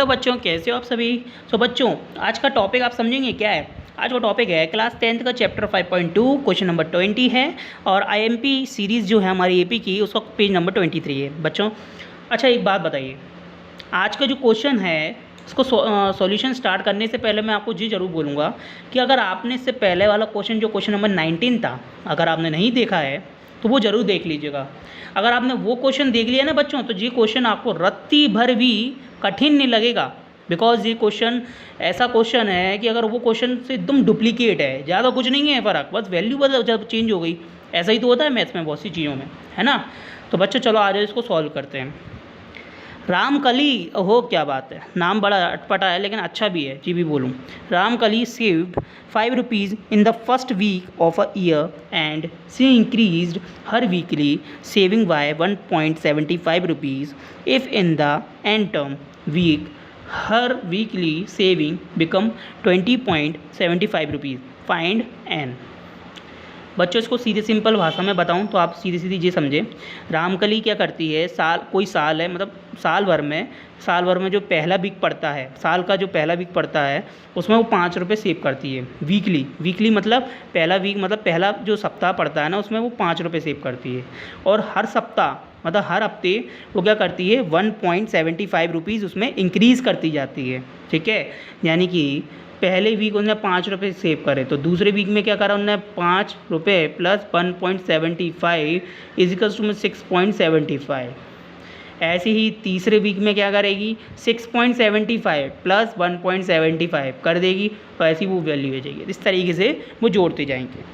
बच्चों, कैसे हो आप सभी। बच्चों, आज का टॉपिक आप समझेंगे क्या है। आज का टॉपिक है क्लास 10th का चैप्टर 5.2 क्वेश्चन नंबर 20 है और आईएमपी सीरीज़ जो है हमारी एपी की उसका पेज नंबर 23 है बच्चों। अच्छा, एक बात बताइए, आज का जो क्वेश्चन है इसको सॉल्यूशन स्टार्ट करने से पहले मैं आपको जी ज़रूर बोलूँगा कि अगर आपने इससे पहले वाला क्वेश्चन जो क्वेश्चन नंबर 19 था, अगर आपने नहीं देखा है तो वो ज़रूर देख लीजिएगा। अगर आपने वो क्वेश्चन देख लिया ना बच्चों, तो ये क्वेश्चन आपको रत्ती भर भी कठिन नहीं लगेगा। बिकॉज ये क्वेश्चन ऐसा क्वेश्चन है कि अगर वो क्वेश्चन से एकदम डुप्लीकेट है, ज़्यादा कुछ नहीं है फ़र्क, बस वैल्यू बदल जब चेंज हो गई। ऐसा ही तो होता है मैथ्स में बहुत सी चीज़ों में, है ना। तो बच्चों चलो आ जाओ, इसको सॉल्व करते हैं। रामकली, ओहो क्या बात है, नाम बड़ा अटपटा है लेकिन अच्छा भी है, जी भी बोलूँ। Ramkali saved 5 rupees in the first week of a year and she increased her weekly saving by 1.75 rupees if in the end term week her weekly saving become 20.75 rupees. Find n. बच्चों इसको सीधे सिंपल भाषा में बताऊं तो आप सीधी सीधी ये समझे। रामकली क्या करती है, कोई साल है, मतलब साल भर में जो पहला वीक पड़ता है, साल का जो पहला वीक पड़ता है उसमें वो 5 रुपये सेव करती है। वीकली मतलब पहला वीक, मतलब पहला जो सप्ताह पड़ता है ना, उसमें वो 5 रुपये सेव करती है। और हर सप्ताह मतलब हर हफ्ते वो क्या करती है, 1.75 रुपीज़ उसमें इंक्रीज़ करती जाती है। ठीक है, यानी कि पहले वीक उन्होंने 5 रुपये सेव करे, तो दूसरे वीक में क्या करा उन्होंने, 5 रुपये प्लस 1.75 इजिकल्स टू में 6.75। ऐसे ही तीसरे वीक में क्या करेगी, 6.75 प्लस 1.75 कर देगी, तो ऐसी वो वैल्यू हो जाएगी। इस तरीके से वो जोड़ते जाएंगे।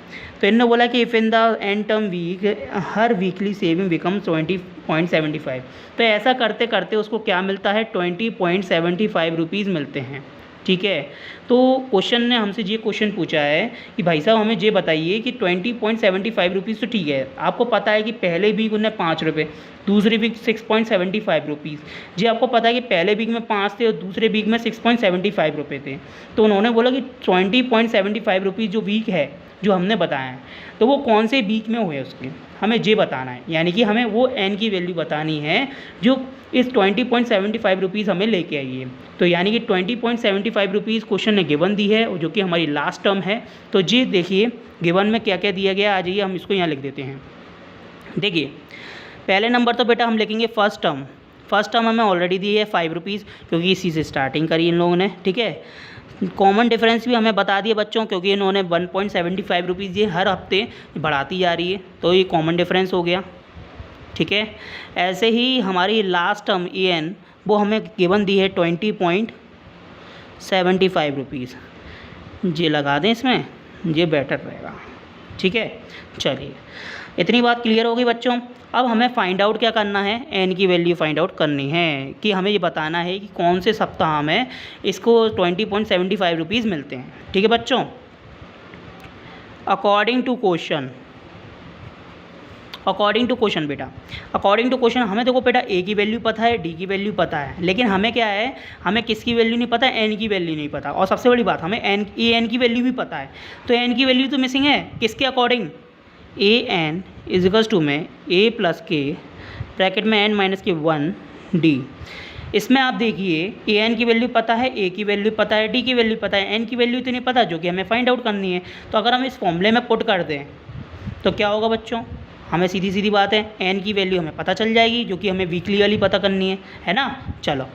तो इन्होंने बोला कि if in the end term week her weekly saving become 20.75। तो ऐसा करते करते उसको क्या मिलता है, 20.75 रुपीज़ मिलते हैं। ठीक है, तो क्वेश्चन ने हमसे ये क्वेश्चन पूछा है कि भाई साहब हमें ये बताइए कि 20.75 रुपीज़ तो ठीक है, आपको पता है कि पहले वीक उन्हें 5 रुपये, दूसरे वीक 6.75 रुपीज़। जी आपको पता है कि पहले वीक में 5 थे और दूसरे वीक में 6.75 रुपये थे। तो उन्होंने बोला कि 20.75 रुपीज़ जो वीक है जो हमने बताया है, तो वो कौन से वीक में हुए उसके हमें ये बताना है। यानी कि हमें वो एन की वैल्यू बतानी है जो इस 20.75 रुपीज़ हमें लेके आई है। तो यानी कि 20.75 रुपीज़ क्वेश्चन ने गिवन दी है, जो कि हमारी लास्ट टर्म है। तो ये देखिए गिवन में क्या क्या दिया गया, आ जाइए हम इसको यहाँ लिख देते हैं। देखिए पहले नंबर तो बेटा हम लिखेंगे फर्स्ट टर्म हमें ऑलरेडी दी है 5 रुपीज़, क्योंकि इसी से स्टार्टिंग करी इन लोगों ने। ठीक है, कॉमन डिफरेंस भी हमें बता दिए बच्चों, क्योंकि इन्होंने 1.75 रुपीज़ ये हर हफ्ते बढ़ाती जा रही है, तो ये कॉमन डिफरेंस हो गया। ठीक है, ऐसे ही हमारी लास्ट टर्म ई एन वो हमें गिवन दी है 20.75 रुपीज़। ये लगा दें इसमें, ये बेटर रहेगा। ठीक है, चलिए इतनी बात क्लियर होगी बच्चों। अब हमें फाइंड आउट क्या करना है, एन की वैल्यू फाइंड आउट करनी है कि हमें ये बताना है कि कौन से सप्ताह में इसको 20.75 रुपीज़ मिलते हैं। ठीक है बच्चों, अकॉर्डिंग टू क्वेश्चन बेटा, अकॉर्डिंग टू क्वेश्चन हमें देखो बेटा ए की वैल्यू पता है, डी की वैल्यू पता है, लेकिन हमें क्या है, हमें किसकी वैल्यू नहीं पता, एन की वैल्यू नहीं पता। और सबसे बड़ी बात हमें एन की वैल्यू भी पता है, तो एन की वैल्यू तो मिसिंग है। किसके according, a n equals to में ए प्लस के ब्रैकेट में एन माइनस के 1 डी। इसमें आप देखिए ए एन की वैल्यू पता है, ए की वैल्यू पता है, डी की वैल्यू पता है, एन की वैल्यू तो नहीं पता, जो कि हमें फाइंड आउट करनी है। तो अगर हम इस फॉर्मूले में पुट कर दें तो क्या होगा बच्चों, हमें सीधी सीधी बात है, एन की वैल्यू हमें पता चल जाएगी, जो कि हमें वीकली वाली पता करनी है ना। चलो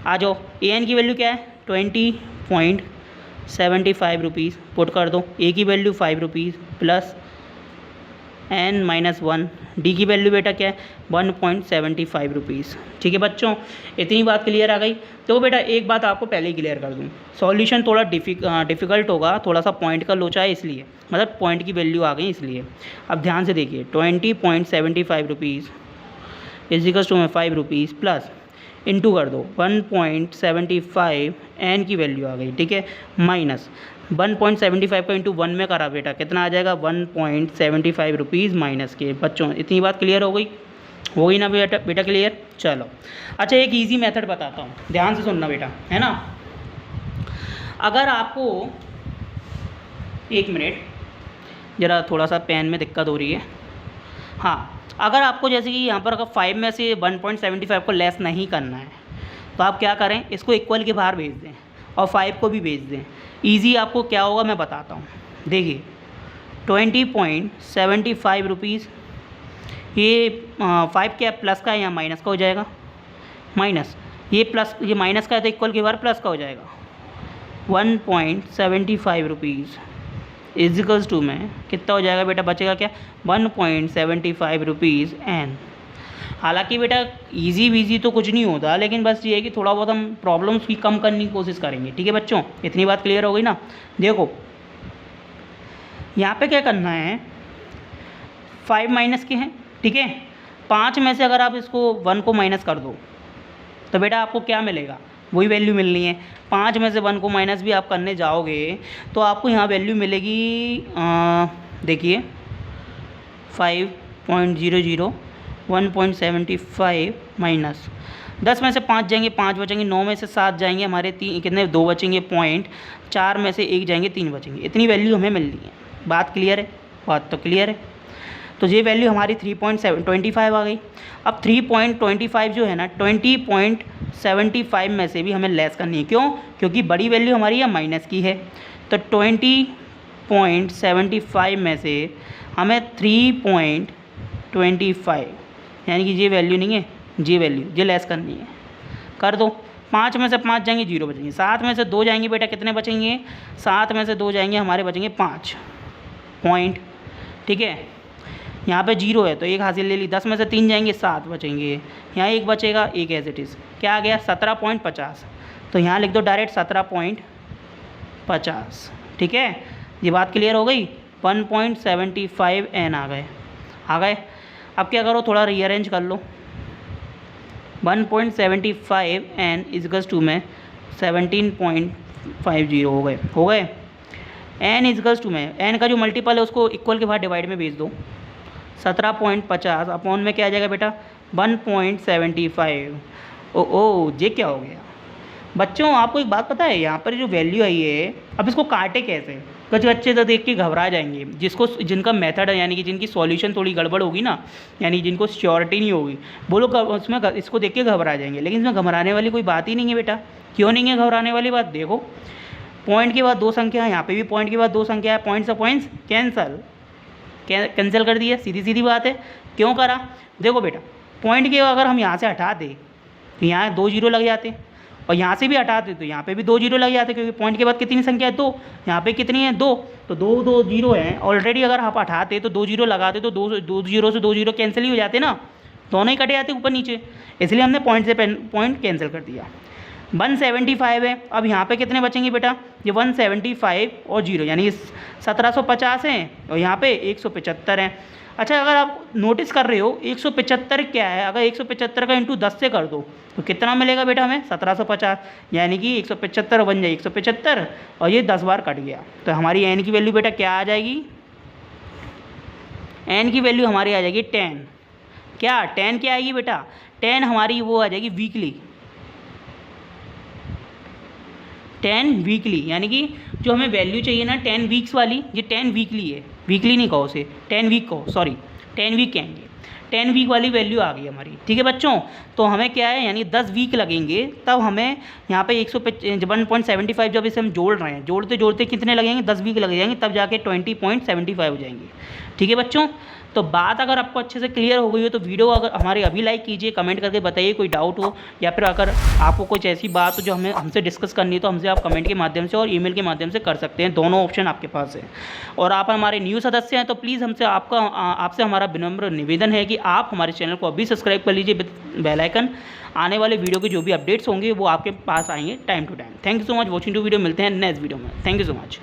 आ जाओ, ए एन की वैल्यू क्या है, 20.75 रुपीज़ पुट कर दो, ए की value 5 rupees plus n minus 1, d की वैल्यू बेटा क्या है, 1.75 रुपीज़। ठीक है बच्चों, इतनी बात क्लियर आ गई। तो बेटा एक बात आपको पहले ही क्लियर कर दूँ, सॉल्यूशन थोड़ा डिफ़िकल्ट होगा, थोड़ा सा पॉइंट का लोचा है इसलिए, मतलब पॉइंट की वैल्यू आ गई इसलिए। अब ध्यान से देखिए, 20.75 रुपीज़ इजिकल्स टू में 5 रुपीज़ प्लस इंटू कर दो 1.75 एन की वैल्यू आ गई। ठीक है, माइनस 1.75 का इंटू 1 में करा बेटा, कितना आ जाएगा, 1.75 रुपीज़ माइनस के। बच्चों इतनी बात क्लियर हो गई ना बेटा क्लियर। चलो अच्छा, एक इजी मेथड बताता हूँ, ध्यान से सुनना बेटा, है ना। अगर आपको, एक मिनट ज़रा थोड़ा सा पेन में दिक्कत हो रही है। हाँ, अगर आपको जैसे कि यहाँ पर अगर 5 में से 1.75 को लेस नहीं करना है, तो आप क्या करें, इसको इक्वल के बाहर भेज दें और 5 को भी भेज दें। ईजी आपको क्या होगा मैं बताता हूँ। देखिए 20.75 रुपीज़, ये 5 क्या प्लस का है या माइनस का हो जाएगा, माइनस, ये प्लस, ये माइनस का है तो इक्वल के बाहर प्लस का हो जाएगा। 1.75 रुपीज़ इजिकल्स टू में कितना हो जाएगा बेटा, बचेगा क्या, 1.75 रुपीज़ एन। हालांकि बेटा इजी वीजी तो कुछ नहीं होता, लेकिन बस ये है कि थोड़ा बहुत हम प्रॉब्लम्स की कम करने की कोशिश करेंगे। ठीक है बच्चों, इतनी बात क्लियर हो गई ना। देखो यहाँ पे क्या करना है, 5 माइनस के हैं, ठीक है, 5 में से अगर आप इसको 1 को माइनस कर दो तो बेटा आपको क्या मिलेगा, वही वैल्यू मिलनी है। 5 में से 1 को माइनस भी आप करने जाओगे तो आपको यहाँ वैल्यू मिलेगी, देखिए 5.00, 1.75 माइनस 10 में से 5 जाएंगे, 5 बचेंगे, 9 में से 7 जाएंगे, हमारे 3 कितने 2 बचेंगे पॉइंट, 4 में से 1 जाएंगे, 3 बचेंगे। इतनी वैल्यू हमें मिलनी है। बात क्लियर है, बात तो क्लियर है। तो ये वैल्यू हमारी 3.25 आ गई। अब 3.25 जो है ना 20.75 में से भी हमें लेस करनी है। क्यों, क्योंकि बड़ी वैल्यू हमारी है माइनस की है। तो 20.75 में से हमें 3.25 यानी कि ये वैल्यू नहीं है, ये वैल्यू ये लेस करनी है। कर दो, 5 में से 5 जाएंगे 0 बचेंगे, 7 में से 2 जाएंगे बेटा कितने बचेंगे, 7 में से 2 जाएंगे हमारे बचेंगे 5 पॉइंट। ठीक है, यहाँ पे 0 है तो 1 हासिल ले ली, 10 में से 3 जाएंगे 7 बचेंगे, यहाँ 1 बचेगा, 1 एज इट इज़ क्या आ गया 17.50। तो यहाँ लिख दो डायरेक्ट 17.50। ठीक है, ये बात क्लियर हो गई। 1.75 एन आ गए। अब क्या करो, थोड़ा रीअरेंज कर लो। 1.75 एन इजकल्स टू में 17.50 हो गए। एन इजकल्स टू में एन का जो मल्टीपल है उसको इक्वल के बाद डिवाइड में भेज दो। 17.50 अपॉन में क्या आ जाएगा बेटा 1.75। ओ ये क्या हो गया बच्चों, आपको एक बात पता है, यहाँ पर जो वैल्यू आई है अब इसको काटे कैसे। कुछ बच्चे तो देख के घबरा जाएंगे, जिनका मेथड है यानी कि जिनकी सॉल्यूशन थोड़ी गड़बड़ होगी ना, यानी जिनको श्योरिटी नहीं होगी वो लोग उसमें इसको देख के घबरा जाएंगे। लेकिन इसमें घबराने वाली कोई बात ही नहीं है बेटा। क्यों नहीं है घबराने वाली बात, देखो पॉइंट के बाद 2 संख्या है, यहाँ पे भी पॉइंट के बाद 2 संख्या है, पॉइंट्स और पॉइंट्स कैंसिल कर दिया, सीधी सीधी बात है। क्यों करा, देखो बेटा पॉइंट के अगर हम यहाँ से हटा दें तो यहाँ 2 जीरो लग जाते, और यहाँ से भी हटाते तो यहाँ पे भी 2 जीरो लग जाते, क्योंकि पॉइंट के बाद कितनी संख्या है 2, यहाँ पे कितनी है 2, तो 2 जीरो है ऑलरेडी। अगर आप हटाते तो 2 जीरो लगाते तो 2 जीरो से 2 जीरो कैंसिल ही हो जाते ना, दोनों ही कटे जाते ऊपर नीचे, इसलिए हमने पॉइंट से पॉइंट कैंसिल कर दिया। 175 है, अब यहाँ पे कितने बचेंगे बेटा, ये 175 और 0 यानी 1750 हैं, और यहाँ पे 175 हैं। अच्छा, अगर आप नोटिस कर रहे हो 175 क्या है, अगर 175 का इंटू 10 से कर दो तो कितना मिलेगा बेटा हमें 1750, यानी कि 175 बन जाए 175 और ये 10 बार कट गया। तो हमारी एन की वैल्यू बेटा क्या आ जाएगी, एन की वैल्यू हमारी आ जाएगी 10। क्या 10 क्या आएगी बेटा, 10 हमारी वो आ जाएगी वीकली, 10 वीकली, यानी कि जो हमें वैल्यू चाहिए ना 10 वीक्स वाली, ये 10 वीकली है, वीकली नहीं कहो उसे, 10 वीक कहो, सॉरी 10 वीक कहेंगे, 10 वीक वाली वैल्यू आ गई हमारी। ठीक है बच्चों, तो हमें क्या है, यानी 10 वीक लगेंगे तब हमें यहाँ पे 1.75 जब इसे हम जोड़ रहे हैं, जोड़ते जोड़ते कितने लगेंगे 10 वीक लग जाएंगे, तब जाके 20.75 हो जाएंगे। ठीक है बच्चों, तो बात अगर आपको अच्छे से क्लियर हो गई हो तो वीडियो अगर हमारे अभी लाइक कीजिए, कमेंट करके बताइए कोई डाउट हो, या फिर अगर आपको कुछ ऐसी बात हो जो हमसे डिस्कस करनी है तो हमसे आप कमेंट के माध्यम से और ईमेल के माध्यम से कर सकते हैं, दोनों ऑप्शन आपके पास है। और आप हमारे न्यू सदस्य हैं तो प्लीज़ आपसे हमारा विनम्र निवेदन है कि आप हमारे चैनल को अभी सब्सक्राइब कर लीजिए विद बेल आइकन। आने वाले वीडियो के जो भी अपडेट्स होंगे वो आपके पास आएंगे time to time. Thank you so much watching to video, मिलते हैं नेक्स्ट वीडियो में। Thank you so much.